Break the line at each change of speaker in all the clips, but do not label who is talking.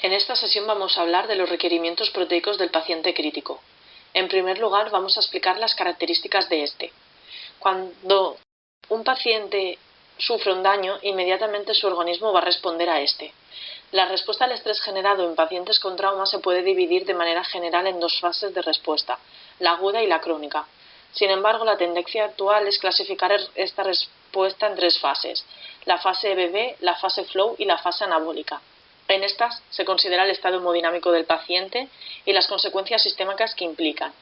En esta sesión vamos a hablar de los requerimientos proteicos del paciente crítico. En primer lugar, vamos a explicar las características de este. Cuando un paciente sufre un daño, inmediatamente su organismo va a responder a este. La respuesta al estrés generado en pacientes con trauma se puede dividir de manera general en dos fases de respuesta, la aguda y la crónica. Sin embargo, la tendencia actual es clasificar esta respuesta en tres fases: la fase EBB, la fase flow y la fase anabólica. En estas se considera el estado hemodinámico del paciente y las consecuencias sistémicas que implican.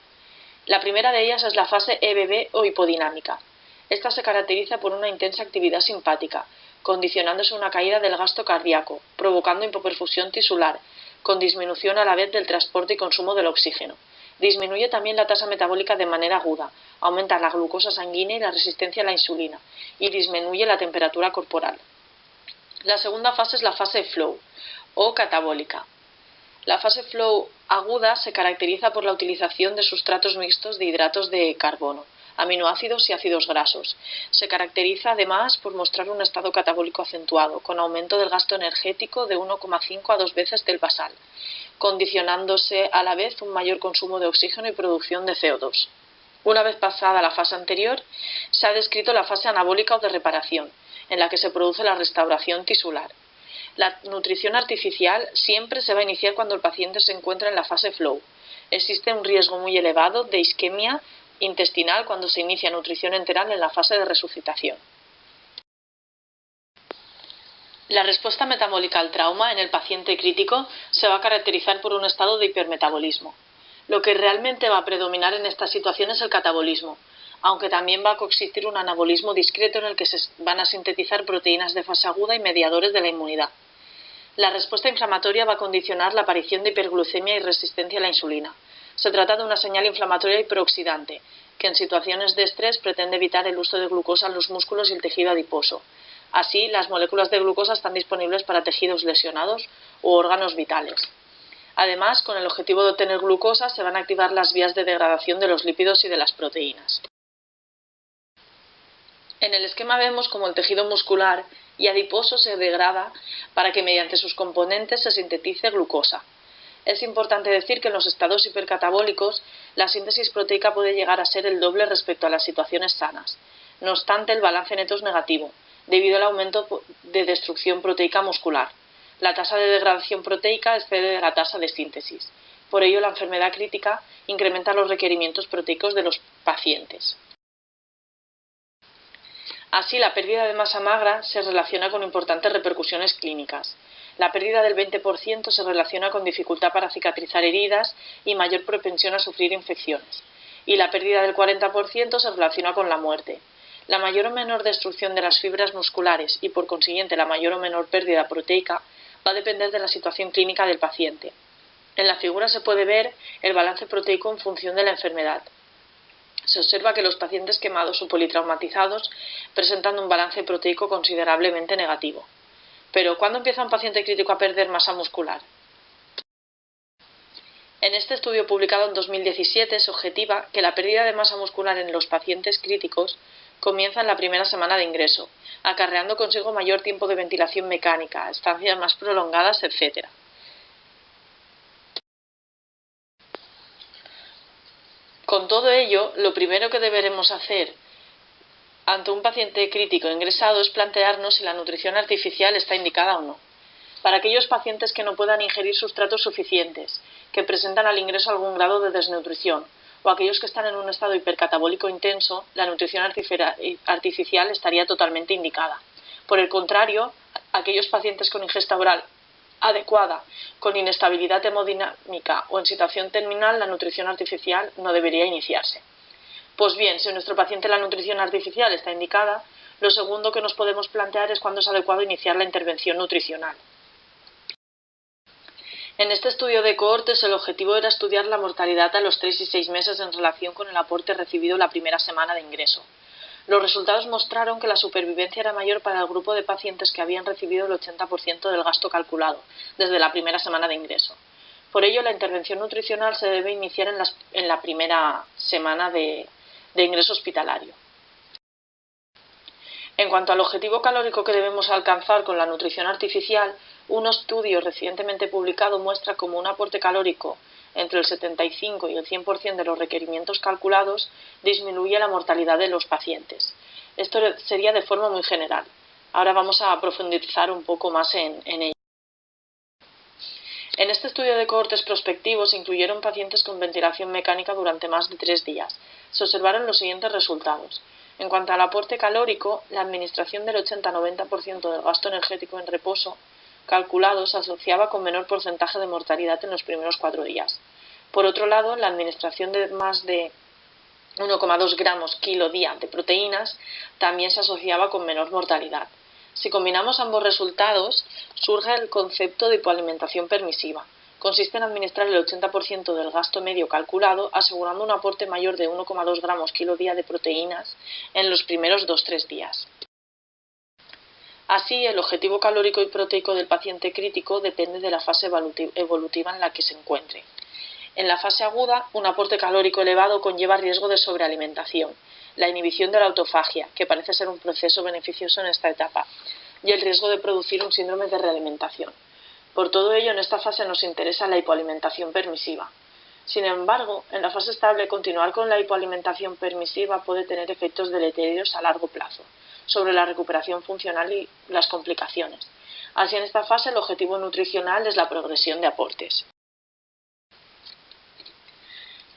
La primera de ellas es la fase EBB o hipodinámica. Esta se caracteriza por una intensa actividad simpática, condicionándose a una caída del gasto cardíaco, provocando hipoperfusión tisular, con disminución a la vez del transporte y consumo del oxígeno. Disminuye también la tasa metabólica de manera aguda, aumenta la glucosa sanguínea y la resistencia a la insulina, y disminuye la temperatura corporal. La segunda fase es la fase flow o catabólica. La fase flow aguda se caracteriza por la utilización de sustratos mixtos de hidratos de carbono, aminoácidos y ácidos grasos. Se caracteriza además por mostrar un estado catabólico acentuado, con aumento del gasto energético de 1,5 a 2 veces del basal, condicionándose a la vez un mayor consumo de oxígeno y producción de CO2. Una vez pasada la fase anterior, se ha descrito la fase anabólica o de reparación, en la que se produce la restauración tisular. La nutrición artificial siempre se va a iniciar cuando el paciente se encuentra en la fase flow. Existe un riesgo muy elevado de isquemia intestinal cuando se inicia nutrición enteral en la fase de resucitación. La respuesta metabólica al trauma en el paciente crítico se va a caracterizar por un estado de hipermetabolismo. Lo que realmente va a predominar en esta situación es el catabolismo, aunque también va a coexistir un anabolismo discreto en el que se van a sintetizar proteínas de fase aguda y mediadores de la inmunidad. La respuesta inflamatoria va a condicionar la aparición de hiperglucemia y resistencia a la insulina. Se trata de una señal inflamatoria hiperoxidante, que en situaciones de estrés pretende evitar el uso de glucosa en los músculos y el tejido adiposo. Así, las moléculas de glucosa están disponibles para tejidos lesionados u órganos vitales. Además, con el objetivo de obtener glucosa, se van a activar las vías de degradación de los lípidos y de las proteínas. En el esquema vemos cómo el tejido muscular y adiposo se degrada para que mediante sus componentes se sintetice glucosa. Es importante decir que en los estados hipercatabólicos la síntesis proteica puede llegar a ser el doble respecto a las situaciones sanas. No obstante, el balance neto es negativo, debido al aumento de destrucción proteica muscular. La tasa de degradación proteica excede de la tasa de síntesis. Por ello, la enfermedad crítica incrementa los requerimientos proteicos de los pacientes. Así, la pérdida de masa magra se relaciona con importantes repercusiones clínicas. La pérdida del 20% se relaciona con dificultad para cicatrizar heridas y mayor propensión a sufrir infecciones. Y la pérdida del 40% se relaciona con la muerte. La mayor o menor destrucción de las fibras musculares y, por consiguiente, la mayor o menor pérdida proteica va a depender de la situación clínica del paciente. En la figura se puede ver el balance proteico en función de la enfermedad. Se observa que los pacientes quemados o politraumatizados presentan un balance proteico considerablemente negativo. Pero, ¿cuándo empieza un paciente crítico a perder masa muscular? En este estudio publicado en 2017 se objetiva que la pérdida de masa muscular en los pacientes críticos comienza en la primera semana de ingreso, acarreando consigo mayor tiempo de ventilación mecánica, estancias más prolongadas, etc. Con todo ello, lo primero que deberemos hacer ante un paciente crítico ingresado es plantearnos si la nutrición artificial está indicada o no. Para aquellos pacientes que no puedan ingerir sustratos suficientes, que presentan al ingreso algún grado de desnutrición, o aquellos que están en un estado hipercatabólico intenso, la nutrición artificial estaría totalmente indicada. Por el contrario, aquellos pacientes con ingesta oral adecuada, con inestabilidad hemodinámica o en situación terminal, la nutrición artificial no debería iniciarse. Pues bien, si en nuestro paciente la nutrición artificial está indicada, lo segundo que nos podemos plantear es cuándo es adecuado iniciar la intervención nutricional. En este estudio de cohortes el objetivo era estudiar la mortalidad a los 3 y 6 meses en relación con el aporte recibido la primera semana de ingreso. Los resultados mostraron que la supervivencia era mayor para el grupo de pacientes que habían recibido el 80% del gasto calculado desde la primera semana de ingreso. Por ello, la intervención nutricional se debe iniciar en la primera semana de ingreso hospitalario. En cuanto al objetivo calórico que debemos alcanzar con la nutrición artificial, Un estudio recientemente publicado muestra cómo un aporte calórico entre el 75 y el 100% de los requerimientos calculados disminuye la mortalidad de los pacientes. Esto sería de forma muy general. Ahora vamos a profundizar un poco más en ello. En este estudio de cohortes prospectivos se incluyeron pacientes con ventilación mecánica durante más de 3 días. Se observaron los siguientes resultados. En cuanto al aporte calórico, la administración del 80-90% del gasto energético en reposo calculado se asociaba con menor porcentaje de mortalidad en los primeros 4 días. Por otro lado, la administración de más de 1,2 gramos kilo día de proteínas también se asociaba con menor mortalidad. Si combinamos ambos resultados, surge el concepto de hipoalimentación permisiva. Consiste en administrar el 80% del gasto medio calculado, asegurando un aporte mayor de 1,2 gramos kilo día de proteínas en los primeros 2-3 días. Así, el objetivo calórico y proteico del paciente crítico depende de la fase evolutiva en la que se encuentre. En la fase aguda, un aporte calórico elevado conlleva riesgo de sobrealimentación, la inhibición de la autofagia, que parece ser un proceso beneficioso en esta etapa, y el riesgo de producir un síndrome de realimentación. Por todo ello, en esta fase nos interesa la hipoalimentación permisiva. Sin embargo, en la fase estable, continuar con la hipoalimentación permisiva puede tener efectos deleterios a largo plazo sobre la recuperación funcional y las complicaciones. Así, en esta fase, el objetivo nutricional es la progresión de aportes.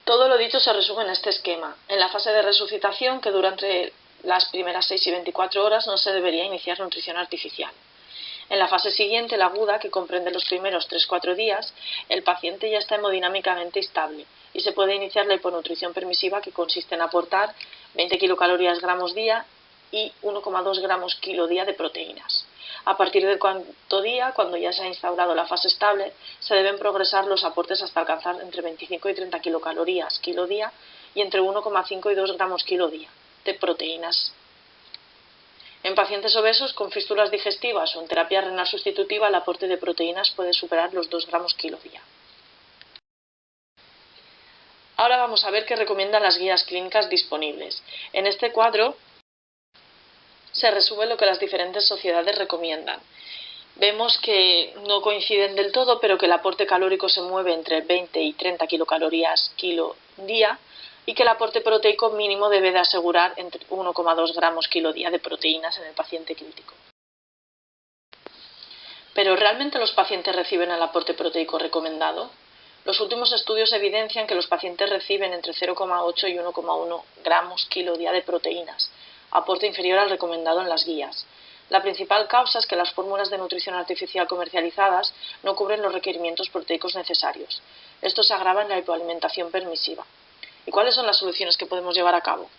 Todo lo dicho se resume en este esquema. En la fase de resucitación, que dura entre las primeras 6 y 24 horas, no se debería iniciar nutrición artificial. En la fase siguiente, la aguda, que comprende los primeros 3-4 días, el paciente ya está hemodinámicamente estable y se puede iniciar la hiponutrición permisiva, que consiste en aportar 20 kilocalorías gramos día y 1,2 gramos kilo día de proteínas. A partir del cuarto día, cuando ya se ha instaurado la fase estable, se deben progresar los aportes hasta alcanzar entre 25 y 30 kilocalorías kilo día y entre 1,5 y 2 gramos kilo día de proteínas. En pacientes obesos con fístulas digestivas o en terapia renal sustitutiva, el aporte de proteínas puede superar los 2 gramos kilo día. Ahora vamos a ver qué recomiendan las guías clínicas disponibles. En este cuadro se resume lo que las diferentes sociedades recomiendan. Vemos que no coinciden del todo, pero que el aporte calórico se mueve entre 20 y 30 kilocalorías kilo día y que el aporte proteico mínimo debe de asegurar entre 1,2 gramos kilo día de proteínas en el paciente crítico. ¿Pero realmente los pacientes reciben el aporte proteico recomendado? Los últimos estudios evidencian que los pacientes reciben entre 0,8 y 1,1 gramos kilo día de proteínas, aporte inferior al recomendado en las guías. La principal causa es que las fórmulas de nutrición artificial comercializadas no cubren los requerimientos proteicos necesarios. Esto se agrava en la hipoalimentación permisiva. ¿Y cuáles son las soluciones que podemos llevar a cabo?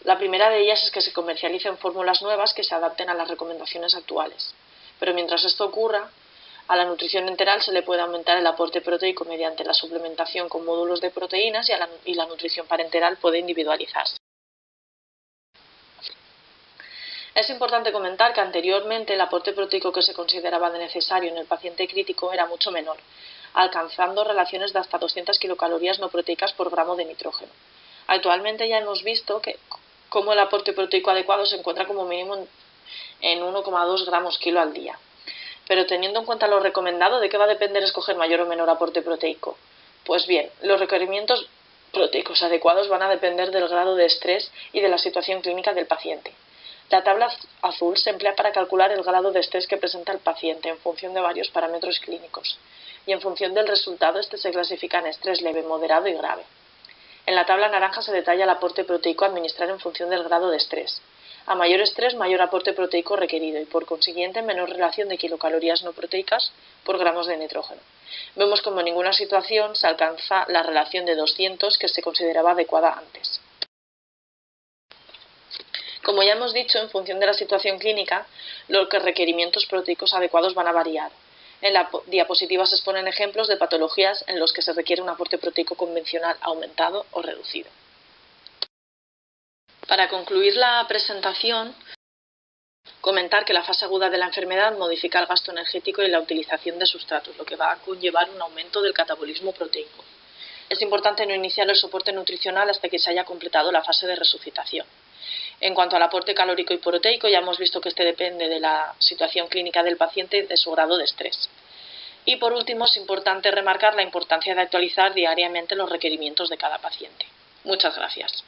La primera de ellas es que se comercialicen fórmulas nuevas que se adapten a las recomendaciones actuales. Pero mientras esto ocurra, a la nutrición enteral se le puede aumentar el aporte proteico mediante la suplementación con módulos de proteínas y la nutrición parenteral puede individualizarse. Es importante comentar que anteriormente el aporte proteico que se consideraba necesario en el paciente crítico era mucho menor, alcanzando relaciones de hasta 200 kilocalorías no proteicas por gramo de nitrógeno. Actualmente ya hemos visto cómo el aporte proteico adecuado se encuentra como mínimo en 1,2 gramos kilo al día. Pero teniendo en cuenta lo recomendado, ¿de qué va a depender escoger mayor o menor aporte proteico? Pues bien, los requerimientos proteicos adecuados van a depender del grado de estrés y de la situación clínica del paciente. La tabla azul se emplea para calcular el grado de estrés que presenta el paciente en función de varios parámetros clínicos, y en función del resultado este se clasifica en estrés leve, moderado y grave. En la tabla naranja se detalla el aporte proteico a administrar en función del grado de estrés. A mayor estrés, mayor aporte proteico requerido y, por consiguiente, menor relación de kilocalorías no proteicas por gramos de nitrógeno. Vemos como en ninguna situación se alcanza la relación de 200 que se consideraba adecuada antes. Como ya hemos dicho, en función de la situación clínica, los requerimientos proteicos adecuados van a variar. En la diapositiva se exponen ejemplos de patologías en los que se requiere un aporte proteico convencional aumentado o reducido. Para concluir la presentación, comentar que la fase aguda de la enfermedad modifica el gasto energético y la utilización de sustratos, lo que va a conllevar un aumento del catabolismo proteico. Es importante no iniciar el soporte nutricional hasta que se haya completado la fase de resucitación. En cuanto al aporte calórico y proteico, ya hemos visto que este depende de la situación clínica del paciente y de su grado de estrés. Y por último, es importante remarcar la importancia de actualizar diariamente los requerimientos de cada paciente. Muchas gracias.